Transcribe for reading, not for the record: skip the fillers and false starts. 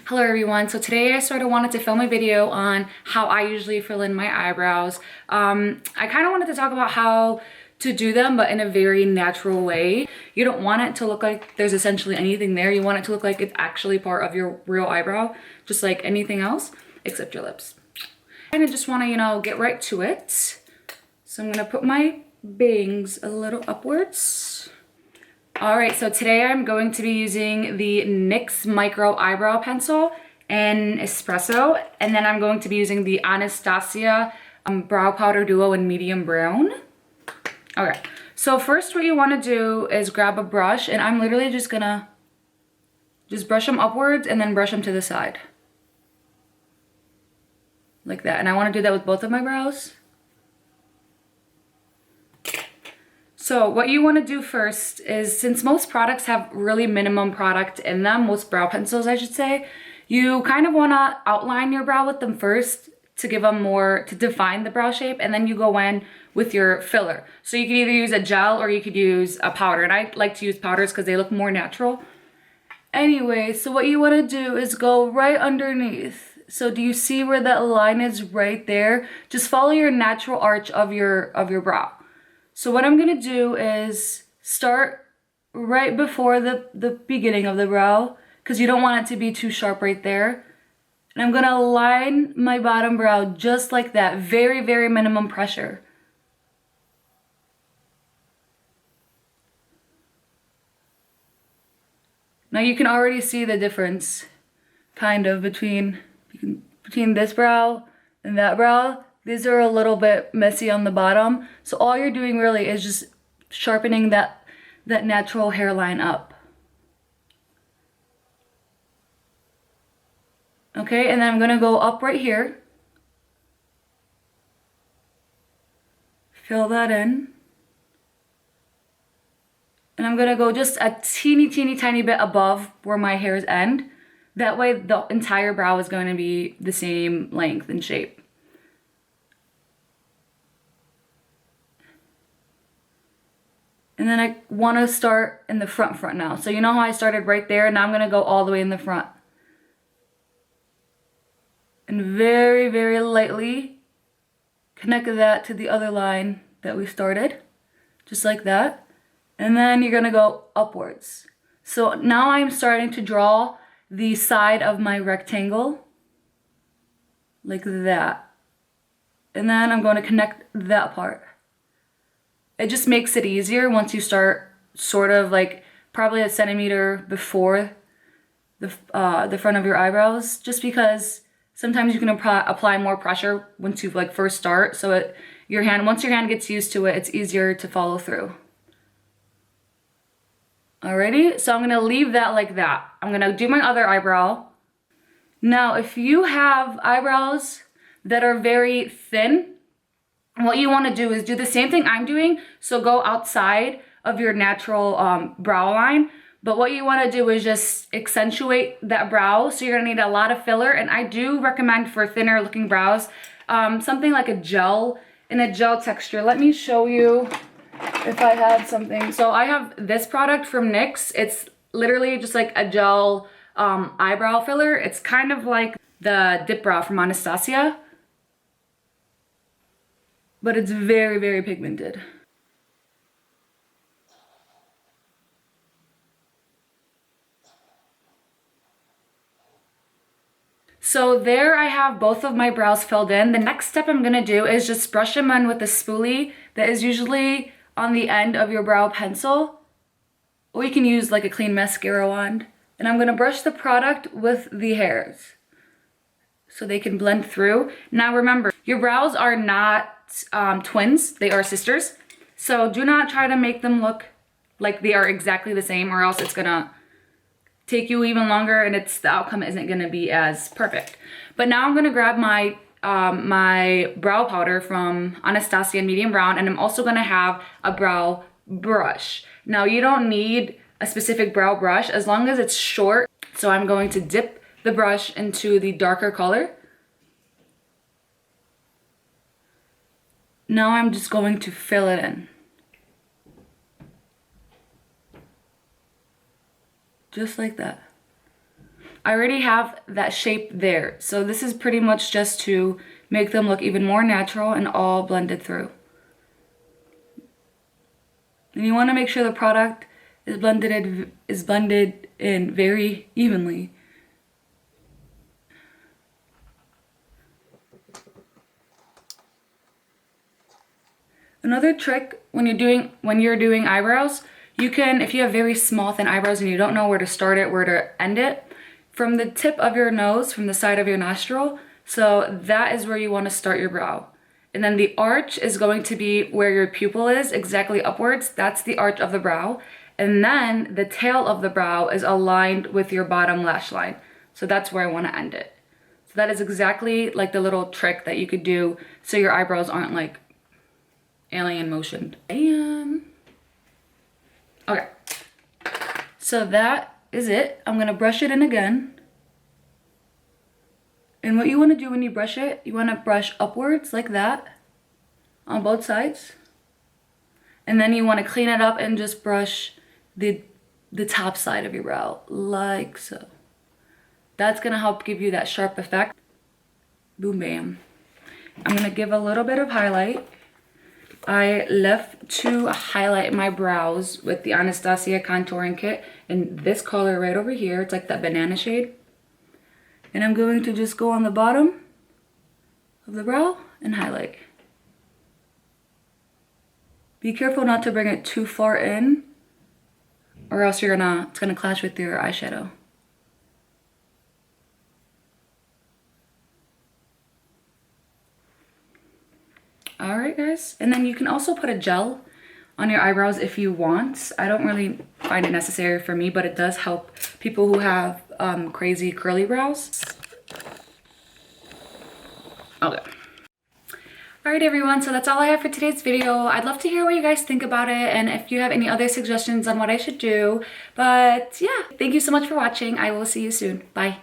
Hello everyone, so today I sort of wanted to film a video on how I usually fill in my eyebrows. I kind of wanted to talk about how to do them, but in a very natural way. You don't want it to look like there's essentially anything there. You want it to look like it's actually part of your real eyebrow, just like anything else, except your lips. And I just want to, get right to it. So I'm going to put my bangs a little upwards. Alright, so today I'm going to be using the NYX Micro Eyebrow Pencil in Espresso, and then I'm going to be using the Anastasia Brow Powder Duo in Medium Brown. Okay, so first what you want to do is grab a brush, and I'm literally just gonna brush them upwards and then brush them to the side. Like that, and I want to do that with both of my brows. So what you want to do first is, since most products have really minimum product in them, most brow pencils I should say, you kind of want to outline your brow with them first to give them more, to define the brow shape, and then you go in with your filler. So you can either use a gel or you could use a powder, and I like to use powders because they look more natural. Anyway, so what you want to do is go right underneath. So do you see where that line is right there? Just follow your natural arch of your brow. So what I'm gonna do is start right before the beginning of the brow, because you don't want it to be too sharp right there. And I'm gonna line my bottom brow just like that, very, very minimum pressure. Now you can already see the difference, kind of, between this brow and that brow. These are a little bit messy on the bottom. So all you're doing really is just sharpening that natural hairline up. Okay, and then I'm gonna go up right here. Fill that in. And I'm gonna go just a teeny tiny bit above where my hairs end. That way the entire brow is going to be the same length and shape. And then I want to start in the front now. So you know how I started right there? Now I'm going to go all the way in the front. And very, very lightly connect that to the other line that we started. Just like that. And then you're going to go upwards. So now I'm starting to draw the side of my rectangle. Like that. And then I'm going to connect that part. It just makes it easier once you start sort of like probably a centimeter before the front of your eyebrows, just because sometimes you can apply more pressure once you like first start, so once your hand gets used to it, it's easier to follow through. Alrighty, so I'm gonna leave that like that. I'm gonna do my other eyebrow. Now if you have eyebrows that are very thin, what you want to do is do the same thing I'm doing. So go outside of your natural brow line. But what you want to do is just accentuate that brow. So you're going to need a lot of filler. And I do recommend for thinner looking brows, something like a gel, in a gel texture. Let me show you if I had something. So I have this product from NYX. It's literally just like a gel eyebrow filler. It's kind of like the Dip Brow from Anastasia, but it's very, very pigmented. So there I have both of my brows filled in. The next step I'm gonna do is just brush them in with a spoolie that is usually on the end of your brow pencil, or you can use like a clean mascara wand. And I'm gonna brush the product with the hairs so they can blend through. Now remember, your brows are not twins, they are sisters. So do not try to make them look like they are exactly the same, or else it's gonna take you even longer and the outcome isn't gonna be as perfect. But now I'm gonna grab my my brow powder from Anastasia in Medium Brown, and I'm also gonna have a brow brush. Now you don't need a specific brow brush as long as it's short. So I'm going to dip the brush into the darker color. Now I'm just going to fill it in. Just like that. I already have that shape there. So this is pretty much just to make them look even more natural and all blended through. And you want to make sure the product is blended in very evenly. Another trick when you're doing eyebrows, you can, if you have very small thin eyebrows and you don't know where to start it, where to end it, from the tip of your nose, from the side of your nostril, so that is where you want to start your brow. And then the arch is going to be where your pupil is, exactly upwards. That's the arch of the brow. And then the tail of the brow is aligned with your bottom lash line. So that's where I want to end it. So that is exactly like the little trick that you could do so your eyebrows aren't like alien motioned. And okay, so that is it. I'm gonna brush it in again. And what you want to do when you brush it, you want to brush upwards like that on both sides. And then you want to clean it up and just brush the top side of your brow like so. That's gonna help give you that sharp effect. Boom, bam. I'm gonna give a little bit of highlight. I love to highlight my brows with the Anastasia contouring kit in this color right over here. It's like that banana shade. And I'm going to just go on the bottom of the brow and highlight. Be careful not to bring it too far in, or else it's gonna clash with your eyeshadow. All right, guys. And then you can also put a gel on your eyebrows if you want. I don't really find it necessary for me, but it does help people who have crazy curly brows. Okay. All right, everyone, so that's all I have for today's video. I'd love to hear what you guys think about it and if you have any other suggestions on what I should do. But yeah, thank you so much for watching. I will see you soon. Bye.